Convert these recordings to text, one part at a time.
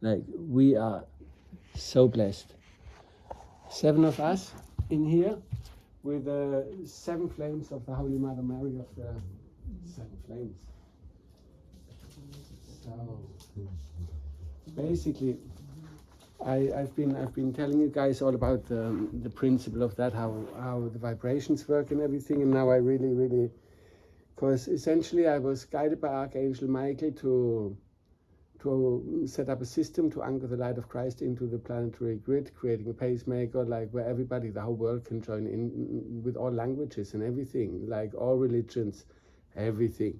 Like, we are so blessed. 7 of us in here with the 7 flames of the Holy Mother Mary of the 7 flames. So basically, I've been telling you guys all about the principle of that, how the vibrations work and everything, and now I really, because essentially I was guided by Archangel Michael to set up a system to anchor the light of Christ into the planetary grid, creating a pacemaker, like where everybody, the whole world, can join in with all languages and everything, like all religions, everything.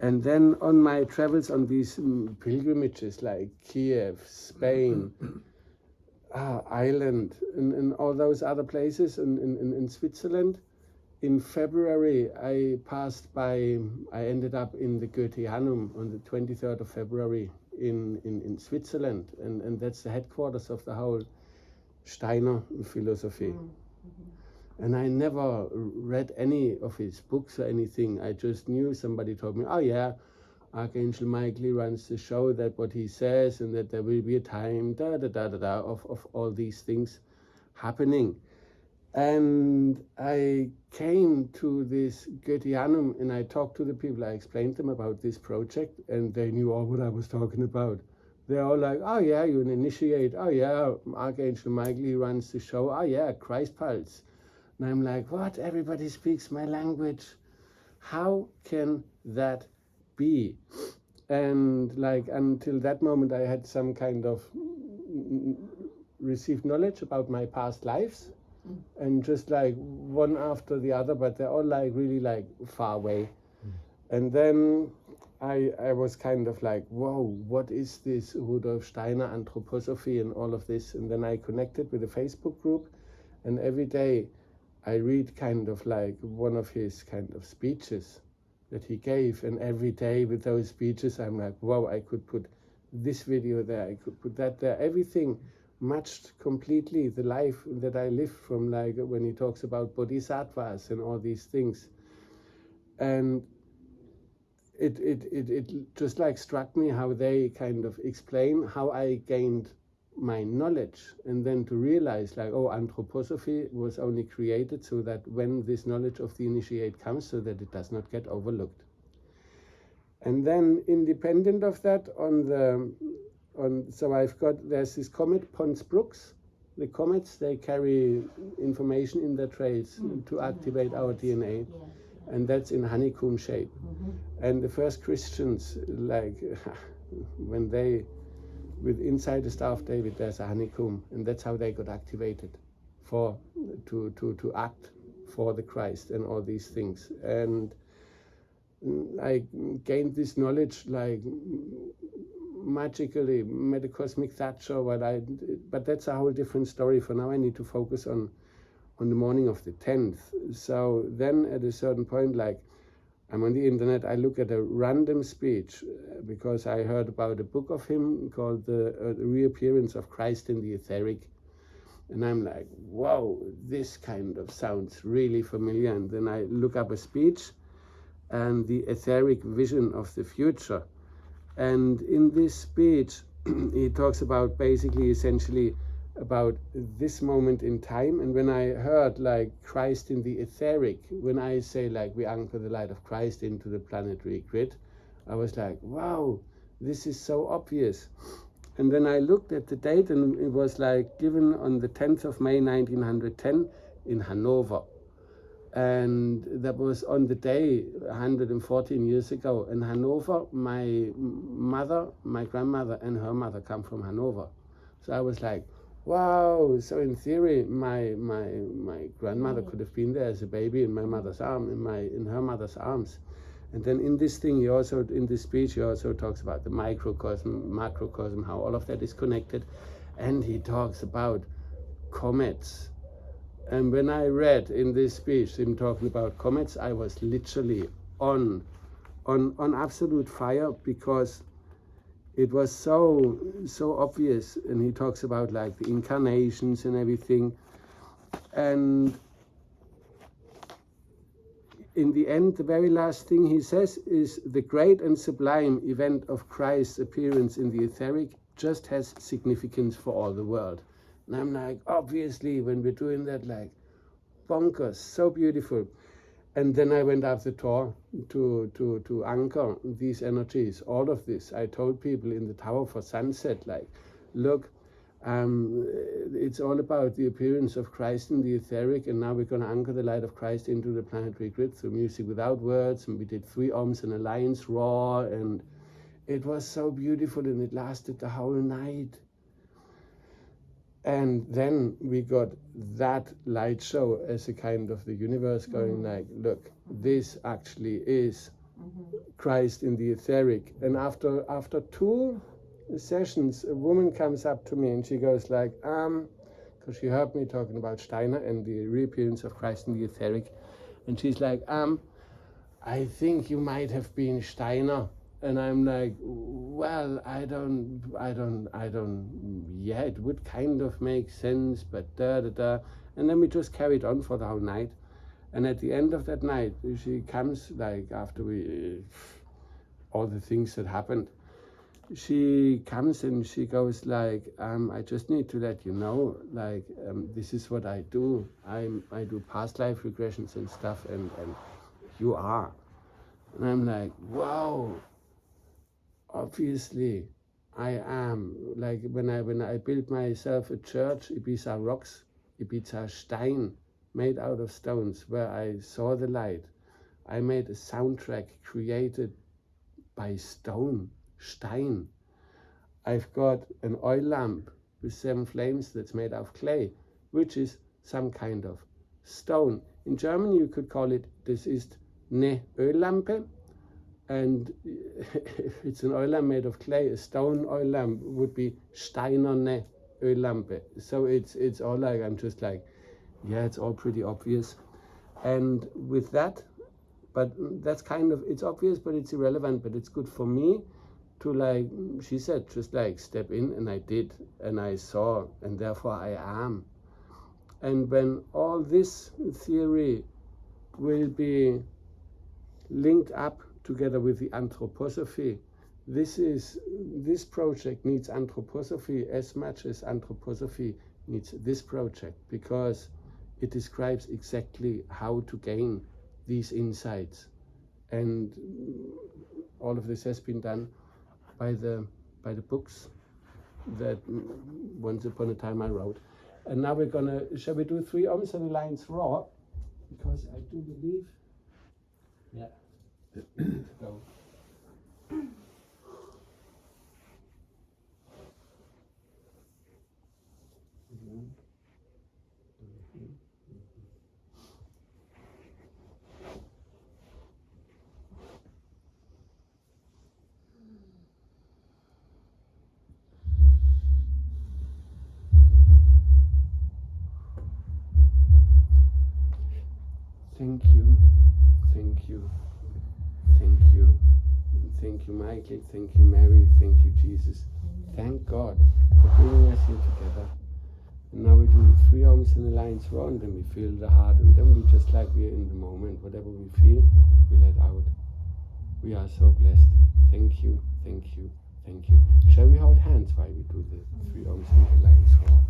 And then on my travels on these pilgrimages, like Kiev, Spain, Ireland, and all those other places, in Switzerland, in February, I ended up in the Goetheanum on the 23rd of February in Switzerland, and that's the headquarters of the whole Steiner philosophy. And I never read any of his books or anything. I just knew, somebody told me, oh yeah, Archangel Michael runs the show, that what he says, and that there will be a time, of all these things happening. And I came to this Goetheanum and I talked to the people. I explained them about this project, and they knew all what I was talking about. They're all like, oh yeah, you're an initiate. Oh yeah, Archangel Michael, he runs the show. Oh yeah, Christ Pulse. And I'm like, what? Everybody speaks my language. How can that be? And like, until that moment, I had some kind of received knowledge about my past lives. And just like one after the other, but they're all like really like far away. And then I was kind of like, whoa, what is this Rudolf Steiner anthroposophy and all of this? And then I connected with a Facebook group, and every day I read kind of like one of his kind of speeches that he gave, and every day with those speeches I'm like, whoa, I could put this video there, I could put that there, everything matched completely the life that I lived, from like when he talks about bodhisattvas and all these things. And it just like struck me how they kind of explain how I gained my knowledge, and then to realize like, oh, anthroposophy was only created so that when this knowledge of the initiate comes, so that it does not get overlooked. And then independent of that, so there's this comet, Pons Brooks. The comets, they carry information in their trails to activate our DNA. And that's in honeycomb shape. And the first Christians, like, when they, with inside the Star of David, there's a honeycomb, and that's how they got activated to act for the Christ and all these things. And I gained this knowledge like magically, metacosmic Thatcher, but that's a whole different story. For now I need to focus on the morning of the 10th. So then at a certain point, like, I'm on the internet, I look at a random speech, because I heard about a book of him called the Reappearance of Christ in the Etheric. And I'm like, whoa, this kind of sounds really familiar. And then I look up a speech and the etheric vision of the future. And in this speech, he talks about basically, essentially, about this moment in time. And when I heard like Christ in the etheric, when I say like we anchor the light of Christ into the planetary grid, I was like, wow, this is so obvious. And then I looked at the date, and it was like given on the 10th of May 1910 in Hanover. And that was on the day 114 years ago. In Hanover, my mother, my grandmother, and her mother come from Hanover. So I was like, wow, so in theory, my grandmother could have been there as a baby in my mother's arm, in her mother's arms. And then in this thing, in this speech, he also talks about the microcosm, macrocosm, how all of that is connected. And he talks about comets. And when I read in this speech him talking about comets, I was literally on absolute fire, because it was so obvious. And he talks about like the incarnations and everything. And in the end, the very last thing he says is the great and sublime event of Christ's appearance in the etheric just has significance for all the world. And I'm like, obviously, when we're doing that, like, bonkers, so beautiful. And then I went up the tour to anchor these energies, all of this. I told people in the Tower for Sunset, like, look, it's all about the appearance of Christ in the etheric, and now we're going to anchor the light of Christ into the planetary grid through music without words, and we did 3 ohms and a lion's roar, and it was so beautiful, and it lasted the whole night. And then we got that light show as a kind of the universe going like, look, this actually is Christ in the etheric. And after 2 sessions, a woman comes up to me and she goes like, because she heard me talking about Steiner and the reappearance of Christ in the etheric, and she's like, I think you might have been Steiner. And I'm like, well, I don't, yeah, it would kind of make sense, but And then we just carried on for the whole night. And at the end of that night, she comes, like, after all the things that happened, she comes and she goes like, I just need to let you know, like, this is what I do. I do past life regressions and stuff, and you are. And I'm like, wow. Obviously, I am. Like when I built myself a church, Ibiza Rocks, Ibiza Stein, made out of stones, where I saw the light. I made a soundtrack created by stone, Stein. I've got an oil lamp with 7 flames that's made out of clay, which is some kind of stone. In German, you could call it, das ist ne Öllampe. And if it's an oil lamp made of clay, a stone oil lamp would be steinerne Öllampe. So it's all like, I'm just like, yeah, it's all pretty obvious. And with that, but that's kind of, it's obvious, but it's irrelevant, but it's good for me to, like, she said, just like step in, and I did, and I saw, and therefore I am. And when all this theory will be linked up together with the anthroposophy, this project needs anthroposophy as much as anthroposophy needs this project, because it describes exactly how to gain these insights. And all of this has been done by the books that once upon a time I wrote. And now we're gonna, shall we do 3 ohms and a lion's roar? Because I do believe, yeah. Go. Thank you, thank you, thank you, thank you, Michael, thank you, Mary, thank you, Jesus. Thank God for bringing us here together. And now we do 3 ohms and a lion's roar, and then we feel the heart, and then we just like we're in the moment. Whatever we feel, we let out. We are so blessed. Thank you, thank you, thank you. Shall we hold hands while we do the 3 ohms and the lion's roar?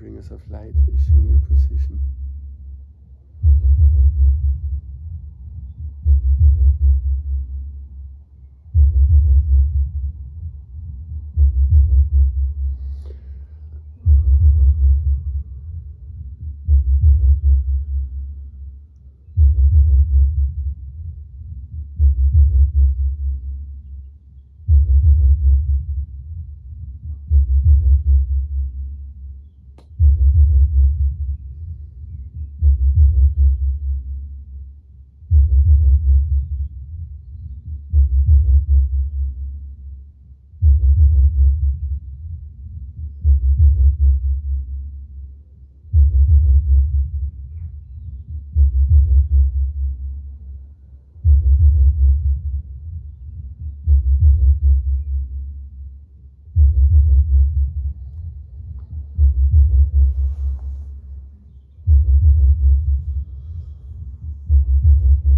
bringers of light, assume your position.